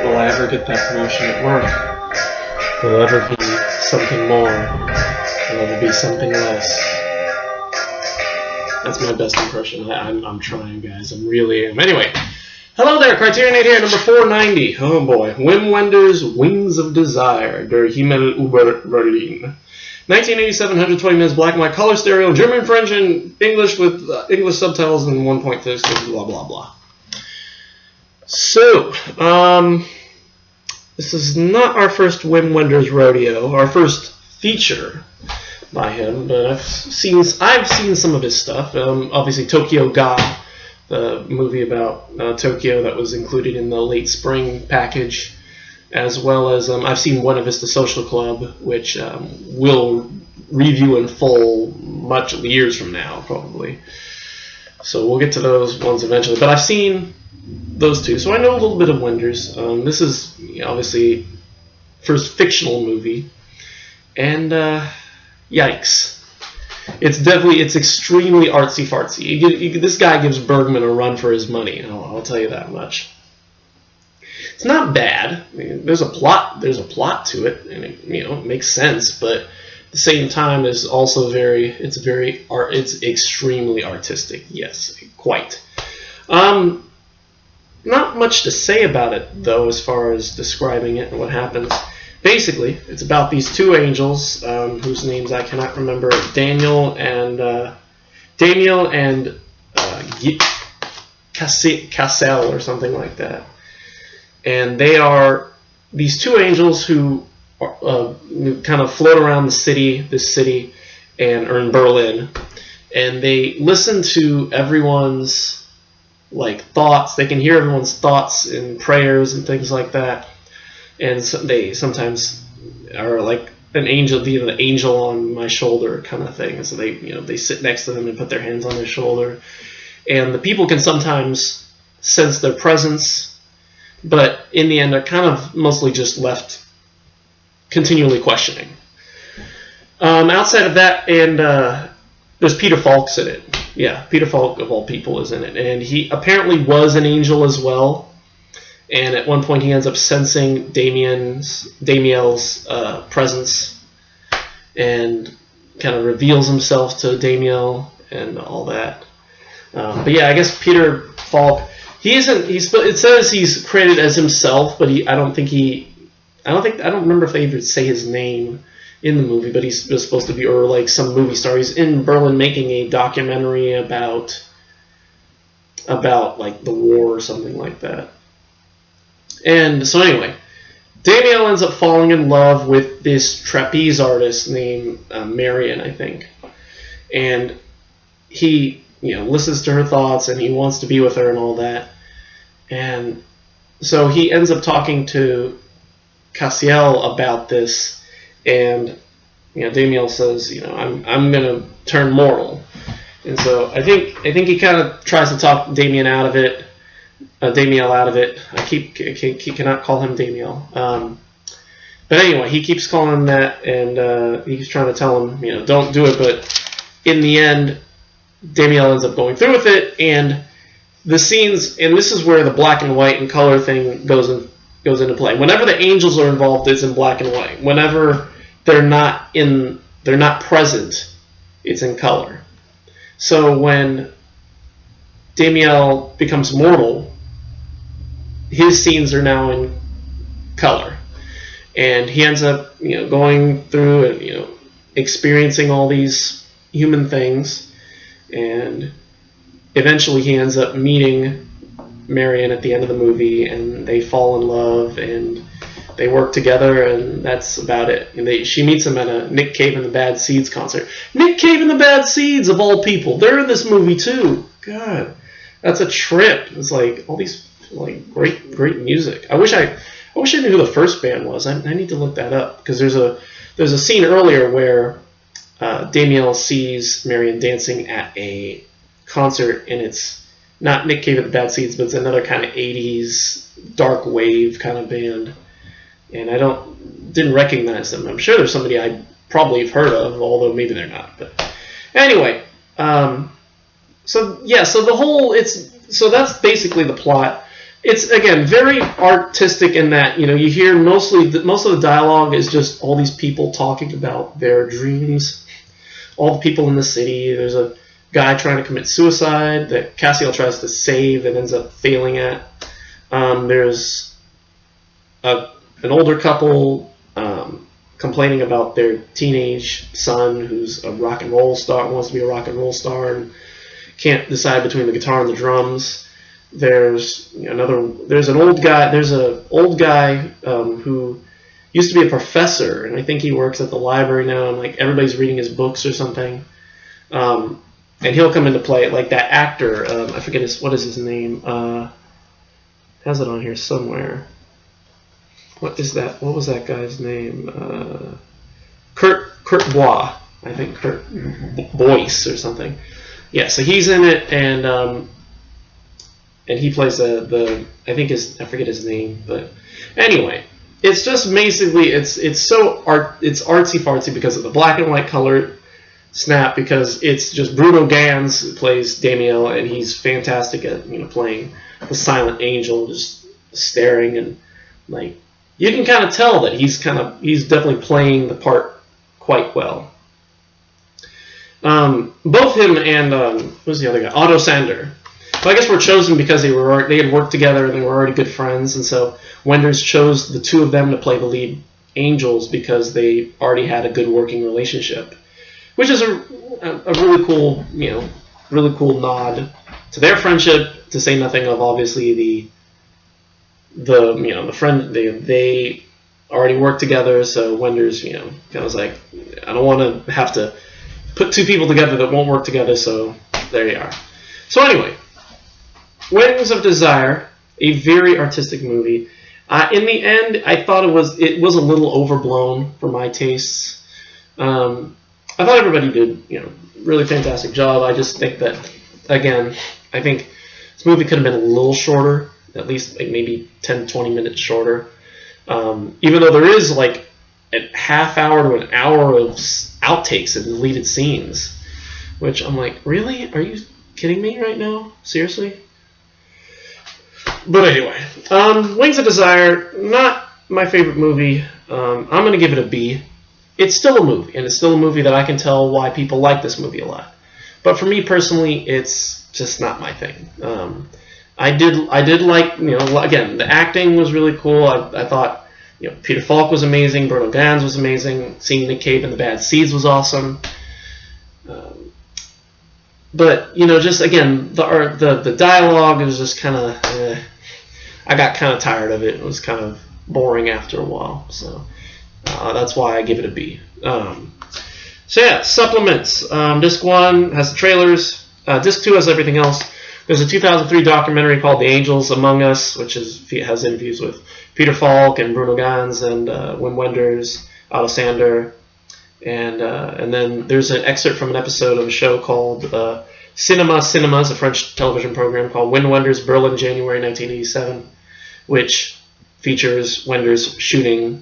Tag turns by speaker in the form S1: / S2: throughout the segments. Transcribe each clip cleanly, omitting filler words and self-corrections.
S1: Will I ever get that promotion at work? Will it ever be something more? Will it ever be something less? That's my best impression. I'm trying, guys. I really am. Anyway, hello there. CriterioNate here, number 490. Oh boy. Wim Wenders' Wings of Desire, Der Himmel über Berlin. 1987, 120 minutes, black and white, color stereo, German, French, and English with English subtitles and 1.6, blah, blah, blah. So, this is not our first Wim Wenders rodeo, our first feature by him, but I've seen some of his stuff. Obviously, Tokyo Ga, the movie about Tokyo that was included in the late spring package, as well as I've seen one of his The Social Club, which we'll review in full much years from now, probably. So we'll get to those ones eventually. But I've seen those two, so I know a little bit of Wenders. This is obviously first fictional movie, and yikes! It's extremely artsy fartsy. This guy gives Bergman a run for his money. I'll tell you that much. It's not bad. I mean, there's a plot to it, and it makes sense. But at the same time, it's also it's extremely artistic. Yes, quite. Not much to say about it though, as far as describing it and what happens. Basically, it's about these two angels whose names I cannot remember: Daniel and Cassel or something like that. And they are these two angels who kind of float around this city, and are in Berlin, and they listen to everyone's thoughts. They can hear everyone's thoughts and prayers and things like that. And so they sometimes are like an angel, the angel on my shoulder kind of thing. So they sit next to them and put their hands on their shoulder, and the people can sometimes sense their presence. But in the end, they're kind of mostly just left continually questioning. Outside of that, and there's Peter Falk's in it. Yeah, Peter Falk, of all people, is in it. And he apparently was an angel as well. And at one point, he ends up sensing Damiel's presence and kind of reveals himself to Damiel and all that. But yeah, I guess Peter Falk... It says he's credited as himself, but I don't remember if they even say his name in the movie, but he's supposed to be, or like some movie star. He's in Berlin making a documentary about like the war or something like that. And so anyway, Damiel ends up falling in love with this trapeze artist named Marion, I think. And he listens to her thoughts, and he wants to be with her and all that. And so he ends up talking to Cassiel about this, and Damiel says, I'm gonna turn mortal. And so I think he kind of tries to talk Damiel out of it. I cannot call him Damiel. But anyway, he keeps calling him that, and he's trying to tell him, don't do it. But in the end, Damiel ends up going through with it, and the scenes, and this is where the black and white and color thing goes into play. Whenever the angels are involved, it's in black and white. Whenever they're not present, it's in color. So when Damiel becomes mortal, his scenes are now in color, and he ends up going through and experiencing all these human things. And eventually he ends up meeting Marion at the end of the movie, and they fall in love, and they work together, and that's about it. And she meets him at a Nick Cave and the Bad Seeds concert. Nick Cave and the Bad Seeds, of all people, they're in this movie too. God, that's a trip. It's like all these great music. I wish I knew who the first band was. I need to look that up, because there's a scene earlier where Damiel sees Marion dancing at a concert, and it's not Nick Cave at the Bad Seeds, but it's another kind of 80s dark wave kind of band, and I didn't recognize them. I'm sure there's somebody I probably have heard of, although maybe they're not. But anyway, so that's basically the plot. it's again very artistic in that you hear most of the dialogue is just all these people talking about their dreams, all the people in the city. There's a guy trying to commit suicide that Cassiel tries to save and ends up failing at. There's an older couple complaining about their teenage son who's a rock and roll star, wants to be a rock and roll star, and can't decide between the guitar and the drums. There's an old guy. There's an old guy who used to be a professor, and I think he works at the library now, and like everybody's reading his books or something. And he'll come into play, like that actor. I forget what is his name. Has it on here somewhere? What is that? What was that guy's name? Kurt Bois, I think. Kurt Boyce or something. Yeah, so he's in it, and he plays the I forget his name, but anyway, it's just basically it's artsy fartsy because of the black and white color snap, because it's just Bruno Ganz who plays Damiel, and he's fantastic at playing the silent angel, just staring, and like you can kind of tell that he's definitely playing the part quite well. Both him and who's the other guy? Otto Sander. Well, I guess were chosen because they had worked together and they were already good friends, and so Wenders chose the two of them to play the lead angels because they already had a good working relationship, which is a really cool nod to their friendship. To say nothing of obviously the friend they already worked together, so Wenders kind of was like, I don't want to have to put two people together that won't work together, so there you are. So anyway, Wings of Desire, a very artistic movie. In the end, I thought it was a little overblown for my tastes. I thought everybody did really fantastic job. I just think that, again, I think this movie could have been a little shorter, at least like maybe 10-20 minutes shorter. Even though there is like a half hour to an hour of outtakes and deleted scenes, which I'm like, really? Are you kidding me right now? Seriously? But anyway, Wings of Desire, not my favorite movie. I'm going to give it a B. It's still a movie, and it's still a movie that I can tell why people like this movie a lot. But for me personally, it's just not my thing. I did like, again, the acting was really cool. I thought, Peter Falk was amazing, Bruno Ganz was amazing, seeing Nick Cave in The Bad Seeds was awesome. But just again, the dialogue was just kind of, I got kind of tired of it. It was kind of boring after a while, so that's why I give it a B. So yeah, supplements. Disc 1 has the trailers. Disc 2 has everything else. There's a 2003 documentary called The Angels Among Us, which has interviews with Peter Falk and Bruno Ganz and Wim Wenders, Otto Sander, and then there's an excerpt from an episode of a show called Cinemas, a French television program called Wim Wenders Berlin, January 1987, which features Wenders shooting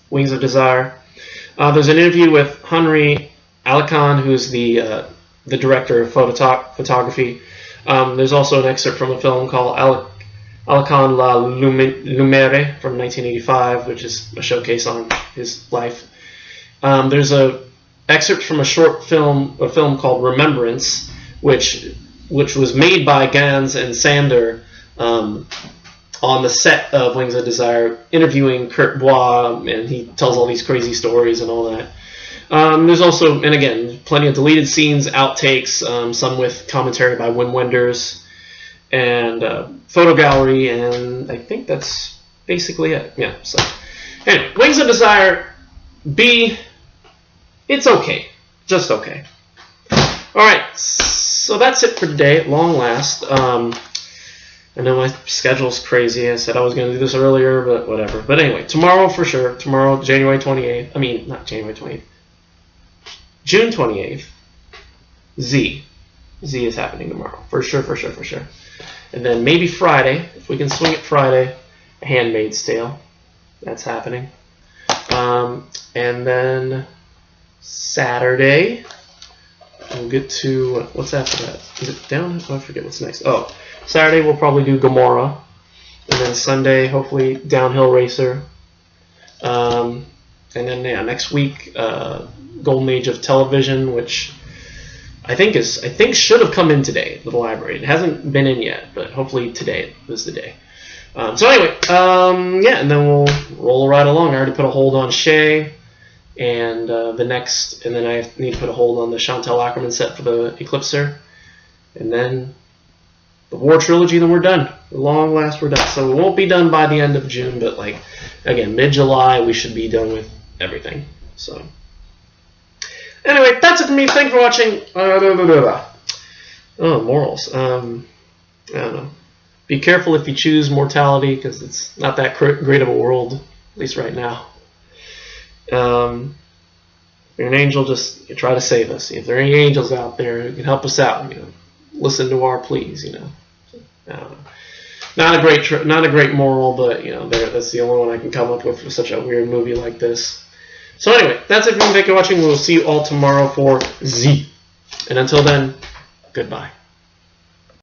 S1: Wings of Desire. There's an interview with Henri Alicon, who's the director of photography. There's also an excerpt from a film called Alicon La Lumière from 1985, which is a showcase on his life. There's a excerpt from a film called Remembrance, which was made by Ganz and Sander on the set of Wings of Desire, interviewing Kurt Bois, and he tells all these crazy stories and all that. There's also, and again, plenty of deleted scenes, outtakes, some with commentary by Wim Wenders, and photo gallery, and I think that's basically it. Yeah. So anyway, Wings of Desire, B. It's okay, just okay. All right, so that's it for today. At long last. I know my schedule's crazy. I said I was going to do this earlier, but whatever. But anyway, tomorrow for sure. Tomorrow, January 28th. I mean, not January 28th. June 28th. Z is happening tomorrow. For sure. And then maybe Friday, if we can swing it Friday, A Handmaid's Tale. That's happening. And then Saturday, we'll get to, what's after that? Is it down? Oh, I forget what's next. Oh, Saturday we'll probably do Gomorrah. And then Sunday, hopefully, Downhill Racer. And then next week, Golden Age of Television, which I think should have come in today to the library. It hasn't been in yet, but hopefully today is the day. So anyway, and then we'll roll right along. I already put a hold on Shay, and and then I need to put a hold on the Chantal Ackerman set for the Eclipser, and then the War Trilogy. Then we're done. At long last, we're done. So we won't be done by the end of June, but like again, mid-July, we should be done with everything. So anyway, that's it for me. Thanks for watching. Oh, morals. I don't know. Be careful if you choose mortality, because it's not that great of a world, at least right now. If you're an angel, just try to save us. If there are any angels out there who can help us out, listen to our pleas. I don't know. Not a great moral, but that's the only one I can come up with for such a weird movie like this. So anyway, that's it for me. Thank you for watching. We'll see you all tomorrow for Z. And until then, goodbye.